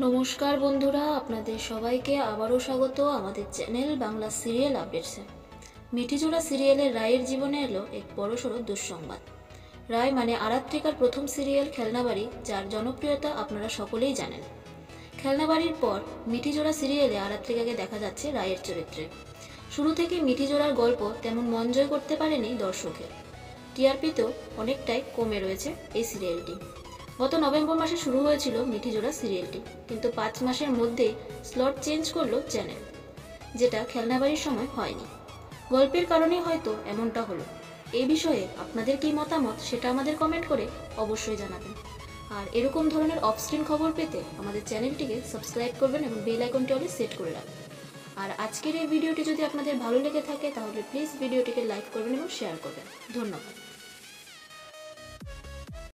নমস্কার বন্ধুরা, আপনাদের সবাইকে আবারও স্বাগত আমাদের চ্যানেল বাংলা সিরিয়াল আপডেটসে। মিঠিজোড়া সিরিয়ালের রায়ের জীবনে এলো এক বড়সড় দুঃসংবাদ। রায় মানে আরাত্রিকার প্রথম সিরিয়াল খেলনাবাড়ি, যার জনপ্রিয়তা আপনারা সকলেই জানেন। খেলনাবাড়ির পর মিঠিজোড়া সিরিয়ালে আরাত্রিকাকে দেখা যাচ্ছে রায়ের চরিত্রে। শুরু থেকে মিঠিজোড়ার গল্প তেমন মন জয় করতে পারেনি দর্শকের। টিআরপিতেও অনেকটাই কমে রয়েছে এই সিরিয়ালটি। গত নভেম্বর মাসে শুরু হয়েছিল মিঠিজোড়া সিরিয়ালটি, কিন্তু 5 মাসের মধ্যেই স্লট চেঞ্জ করলো চ্যানেল, যেটা খেলনাবাড়ির সময় হয়নি। গল্পের কারণেই হয়তো এমনটা হলো। এই বিষয়ে আপনাদের কী মতামত সেটা আমাদের কমেন্ট করে অবশ্যই জানাবেন। আর এরকম ধরনের অফস্ক্রিন খবর পেতে আমাদের চ্যানেলটিকে সাবস্ক্রাইব করবেন এবং বেল আইকনটি অলে সেট করে রাখবেন। আর আজকের এই ভিডিওটি যদি আপনাদের ভালো লেগে থাকে তাহলে প্লিজ ভিডিওটিকে লাইক করবেন এবং শেয়ার করবেন। ধন্যবাদ।